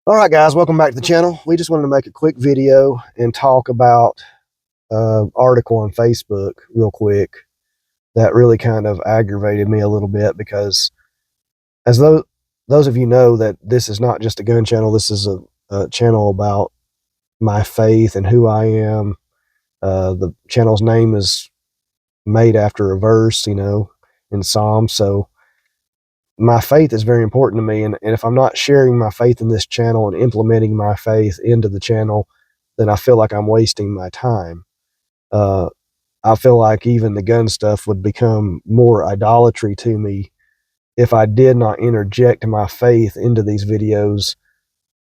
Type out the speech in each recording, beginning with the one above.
All right, guys, welcome back to the channel. We just wanted to make a quick video and talk about an article on Facebook real quick that really kind of aggravated me a little bit because, as those of you know, that this is not just a gun channel. This is a channel about my faith and who I am. The channel's name is made after a verse, in Psalms. So my faith is very important to me. And if I'm not sharing my faith in this channel and implementing my faith into the channel, then I feel like I'm wasting my time. Uh, I feel like even the gun stuff would become more idolatry to me if I did not interject my faith into these videos.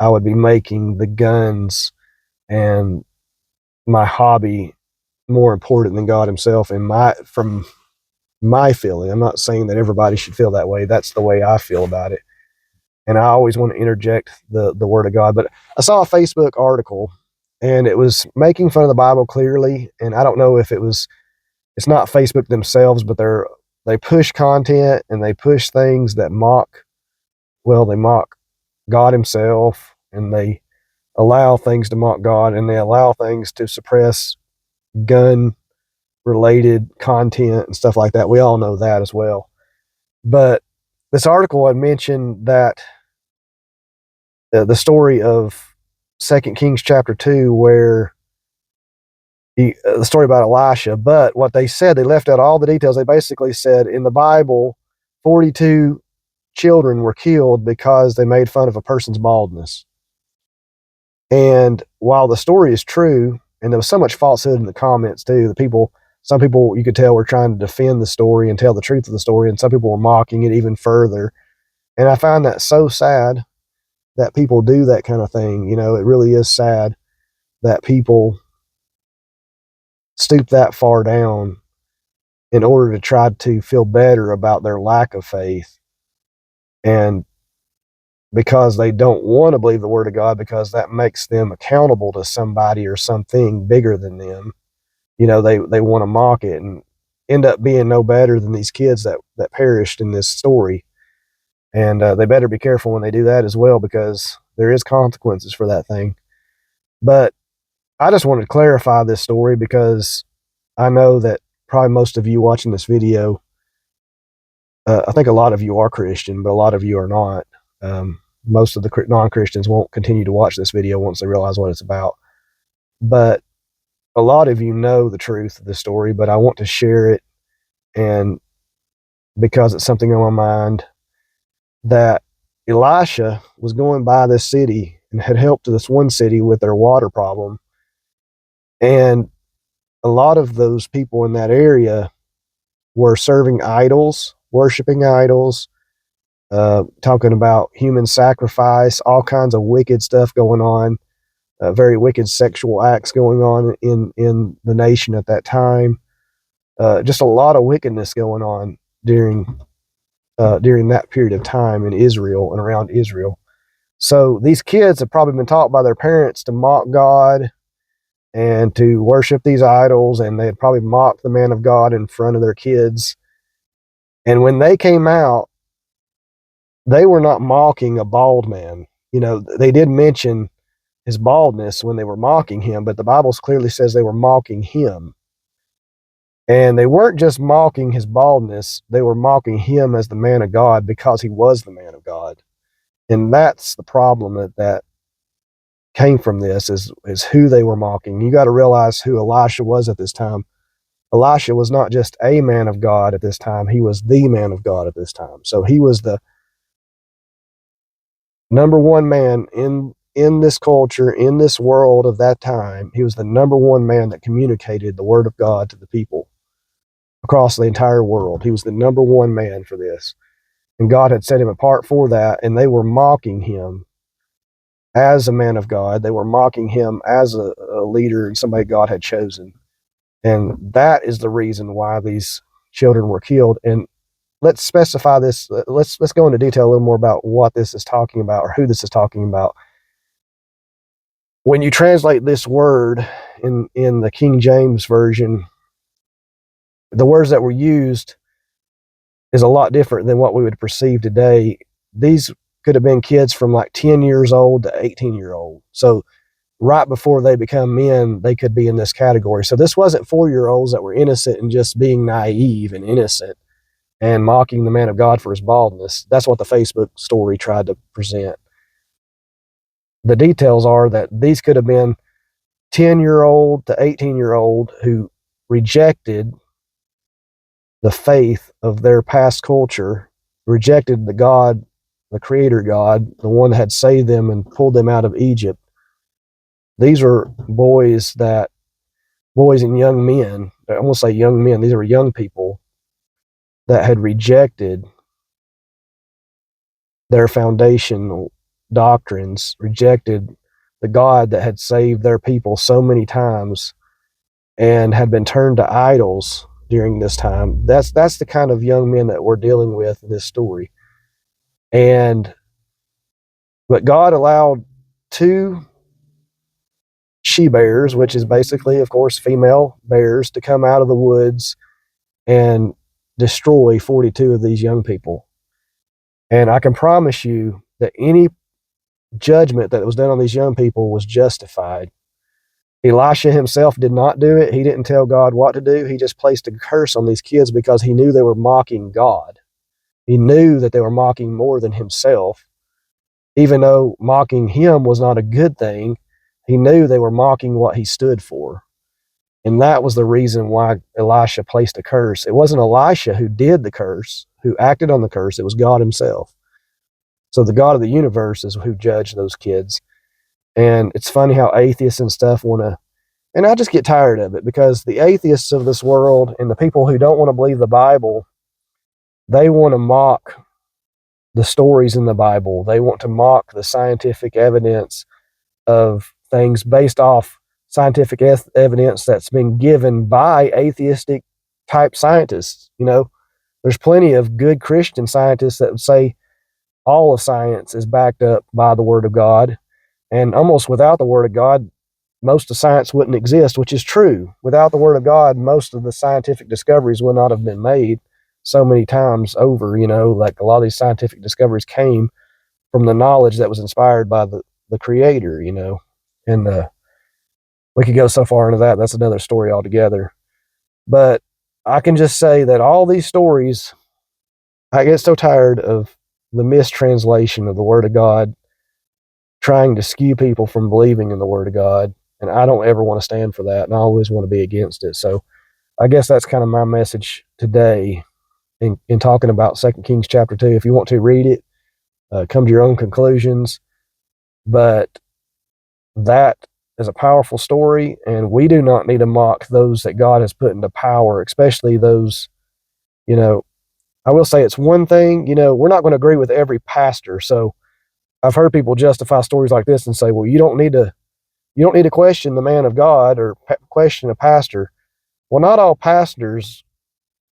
I would be making the guns and my hobby more important than God Himself. And from my feeling, I'm not saying that everybody should feel that way. That's the way I feel about it. And I always want to interject the word of God. But I saw a Facebook article, and it was making fun of the Bible clearly. And I don't know if it's not Facebook themselves, but they push content and they push things that they mock God Himself, and they allow things to mock God, and they allow things to suppress gun related content and stuff like that. We all know that as well. But this article had mentioned that the story of Second Kings chapter 2, where the story about Elisha. But what they said, they left out all the details. They basically said in the Bible, 42 children were killed because they made fun of a person's baldness. And while the story is true, and there was so much falsehood in the comments too, some people you could tell were trying to defend the story and tell the truth of the story, and some people were mocking it even further. And I find that so sad that people do that kind of thing. It really is sad that people stoop that far down in order to try to feel better about their lack of faith. And because they don't want to believe the word of God, because that makes them accountable to somebody or something bigger than them, they want to mock it and end up being no better than these kids that perished in this story. And they better be careful when they do that as well, because there is consequences for that thing. But I just wanted to clarify this story because I know that probably most of you watching this video, I think a lot of you are Christian, but a lot of you are not. Most of the non-Christians won't continue to watch this video once they realize what it's about. But a lot of you know the truth of the story, but I want to share it, and because it's something on my mind, that Elisha was going by this city and had helped this one city with their water problem. And a lot of those people in that area were serving idols, worshiping idols, talking about human sacrifice, all kinds of wicked stuff going on, very wicked sexual acts going on in the nation at that time. Just a lot of wickedness going on during that period of time in Israel and around Israel. So these kids have probably been taught by their parents to mock God and to worship these idols, and they had probably mocked the man of God in front of their kids. And when they came out, they were not mocking a bald man. They did mention his baldness when they were mocking him, but the Bible clearly says they were mocking him. And they weren't just mocking his baldness, they were mocking him as the man of God because he was the man of God. And that's the problem that came from this is who they were mocking. You got to realize who Elisha was at this time. Elisha was not just a man of God at this time, he was the man of God at this time. So he was the number one man in this culture, in this world of that time. He was the number one man that communicated the word of God to the people across the entire world. He was the number one man for this. And God had set him apart for that, and they were mocking him as a man of God. They were mocking him as a leader and somebody God had chosen. And that is the reason why these children were killed. And let's specify this. Let's go into detail a little more about what this is talking about, or who this is talking about. When you translate this word in the King James Version, the words that were used is a lot different than what we would perceive today. These could have been kids from like 10 years old to 18 old. So right before they become men, they could be in this category. So this wasn't 4-year-olds that were innocent and just being naive and innocent and mocking the man of God for his baldness. That's what the Facebook story tried to present. The details are that these could have been 10-year-old to 18-year-old who rejected the faith of their past culture, rejected the God, the creator God, the one that had saved them and pulled them out of Egypt. These are boys and young men, I won't say young men, these are young people that had rejected their foundational doctrines, rejected the God that had saved their people so many times and had been turned to idols during this time. That's the kind of young men that we're dealing with in this story. But God allowed 2 she bears, which is basically, of course, female bears, to come out of the woods and destroy 42 of these young people. And I can promise you that any judgment that was done on these young people was justified. Elisha himself did not do it. He didn't tell God what to do. He just placed a curse on these kids because he knew they were mocking God. He knew that they were mocking more than himself. Even though mocking him was not a good thing, he knew they were mocking what he stood for. And that was the reason why Elisha placed a curse. It wasn't Elisha who did the curse, who acted on the curse. It was God himself. So the God of the universe is who judged those kids. And it's funny how atheists and stuff want to, and I just get tired of it, because the atheists of this world and the people who don't want to believe the Bible, they want to mock the stories in the Bible. They want to mock the scientific evidence of things based off scientific evidence that's been given by atheistic type scientists. You know, there's plenty of good Christian scientists that would say all of science is backed up by the Word of God. And almost without the Word of God, most of science wouldn't exist, which is true. Without the Word of God, most of the scientific discoveries would not have been made so many times over. You know, like a lot of these scientific discoveries came from the knowledge that was inspired by the Creator, you know. And we could go so far into that. That's another story altogether. But I can just say that all these stories, I get so tired of the mistranslation of the Word of God, trying to skew people from believing in the Word of God. And I don't ever want to stand for that. And I always want to be against it. So I guess that's kind of my message today in talking about 2 Kings chapter 2. If you want to read it, come to your own conclusions. But that is a powerful story, and we do not need to mock those that God has put into power, especially those, you know, I will say it's one thing, you know, we're not going to agree with every pastor. So I've heard people justify stories like this and say, well, you don't need to question the man of God or question a pastor. Well, not all pastors.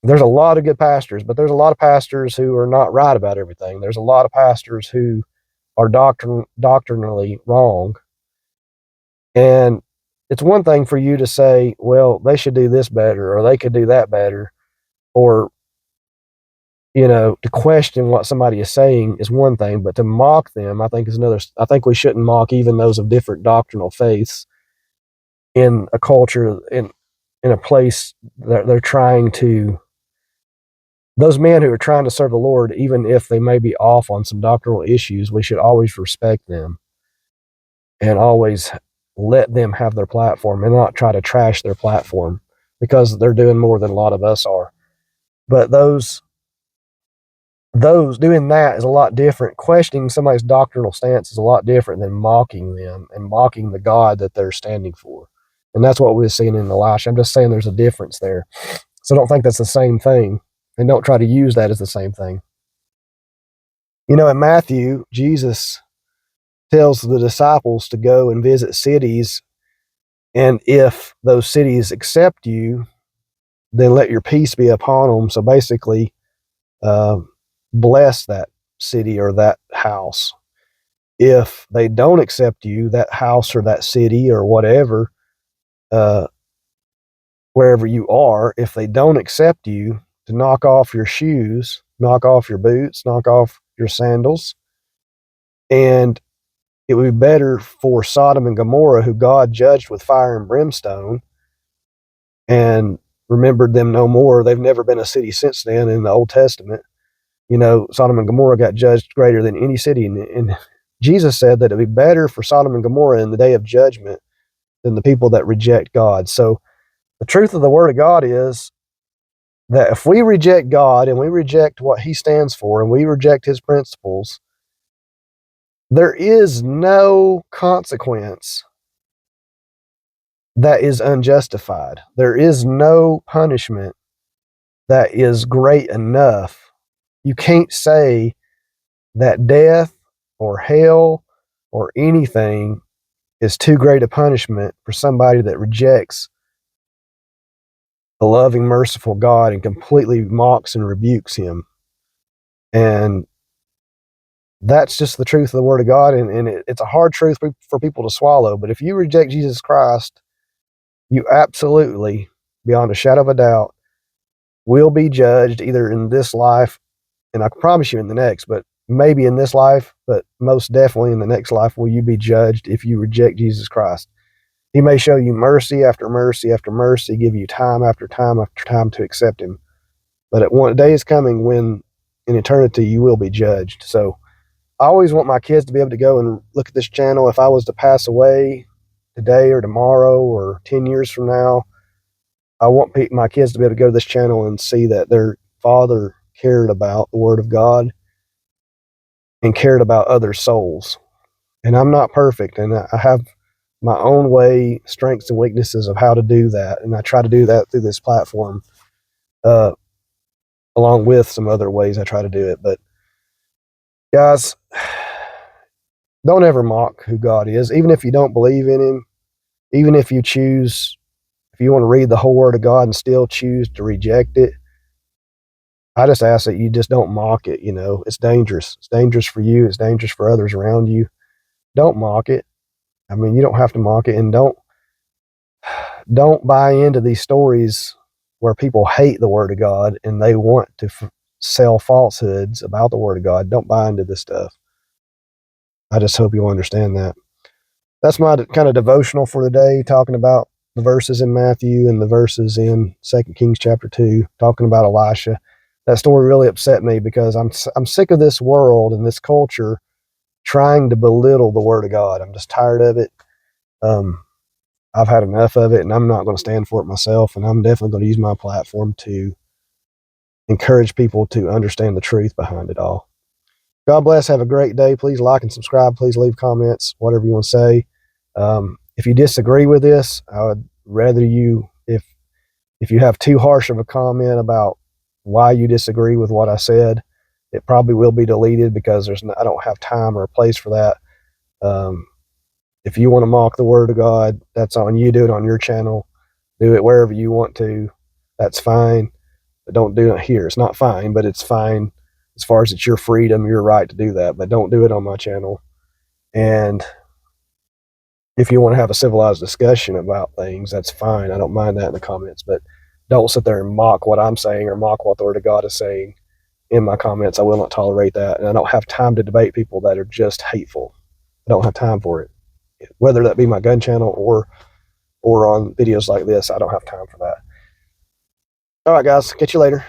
There's a lot of good pastors, but there's a lot of pastors who are not right about everything. There's a lot of pastors who are doctrinally wrong. And it's one thing for you to say, well, they should do this better, or they could do that better, or, you know, to question what somebody is saying is one thing, but to mock them, I think is another. I think we shouldn't mock even those of different doctrinal faiths in a culture, in a place that they're trying to, those men who are trying to serve the Lord, even if they may be off on some doctrinal issues, we should always respect them and always let them have their platform and not try to trash their platform, because they're doing more than a lot of us are. But those doing that is a lot different. Questioning somebody's doctrinal stance is a lot different than mocking them and mocking the God that they're standing for. And that's what we're seeing in Elisha. I'm just saying there's a difference there. So don't think that's the same thing, and don't try to use that as the same thing. You know, in Matthew, Jesus tells the disciples to go and visit cities, and if those cities accept you, then let your peace be upon them. So basically, uh, bless that city or that house. If they don't accept you, that house or that city or whatever, wherever you are, if they don't accept you, to knock off your shoes, knock off your boots, knock off your sandals, And it would be better for Sodom and Gomorrah, who God judged with fire and brimstone and remembered them no more. They've never been a city since then in the Old Testament. You know, Sodom and Gomorrah got judged greater than any city. And Jesus said that it'd be better for Sodom and Gomorrah in the day of judgment than the people that reject God. So the truth of the Word of God is that if we reject God and we reject what He stands for and we reject His principles, there is no consequence that is unjustified. There is no punishment that is great enough. You can't say that death or hell or anything is too great a punishment for somebody that rejects the loving, merciful God and completely mocks and rebukes Him. And that's just the truth of the Word of God. And it's a hard truth for people to swallow. But if you reject Jesus Christ, you absolutely, beyond a shadow of a doubt, will be judged either in this life, and I can promise you in the next, but maybe in this life, but most definitely in the next life will you be judged if you reject Jesus Christ. He may show you mercy after mercy after mercy, give you time after time after time to accept Him. But one day is coming when in eternity you will be judged. So I always want my kids to be able to go and look at this channel. If I was to pass away today or tomorrow or 10 years from now, I want my kids to be able to go to this channel and see that their father cared about the Word of God and cared about other souls. And I'm not perfect, and I have my own way, strengths and weaknesses of how to do that. And I try to do that through this platform, along with some other ways I try to do it. But guys, don't ever mock who God is, even if you don't believe in Him, even if you want to read the whole Word of God and still choose to reject it. I just ask that you just don't mock it. You know, it's dangerous. It's dangerous for you. It's dangerous for others around you. Don't mock it. I mean, you don't have to mock it, and don't buy into these stories where people hate the Word of God and they want to sell falsehoods about the Word of God. Don't buy into this stuff. I just hope you'll understand that. That's my kind of devotional for today, talking about the verses in Matthew and the verses in 2 Kings chapter 2, talking about Elisha. That story really upset me because I'm sick of this world and this culture trying to belittle the Word of God. I'm just tired of it. I've had enough of it, and I'm not going to stand for it myself. And I'm definitely going to use my platform to encourage people to understand the truth behind it all. God bless. Have a great day. Please like and subscribe. Please leave comments, whatever you want to say. If you disagree with this, I would rather you, if you have too harsh of a comment about why you disagree with what I said, it probably will be deleted because I don't have time or a place for that. If you want to mock the Word of God, that's on you. Do it on your channel. Do it wherever you want to. That's fine. But don't do it here. It's not fine, but it's fine as far as it's your freedom, your right to do that. But don't do it on my channel. And if you want to have a civilized discussion about things, that's fine. I don't mind that in the comments. But don't sit there and mock what I'm saying or mock what the Word of God is saying in my comments. I will not tolerate that. And I don't have time to debate people that are just hateful. I don't have time for it. Whether that be my gun channel or on videos like this, I don't have time for that. All right, guys. Catch you later.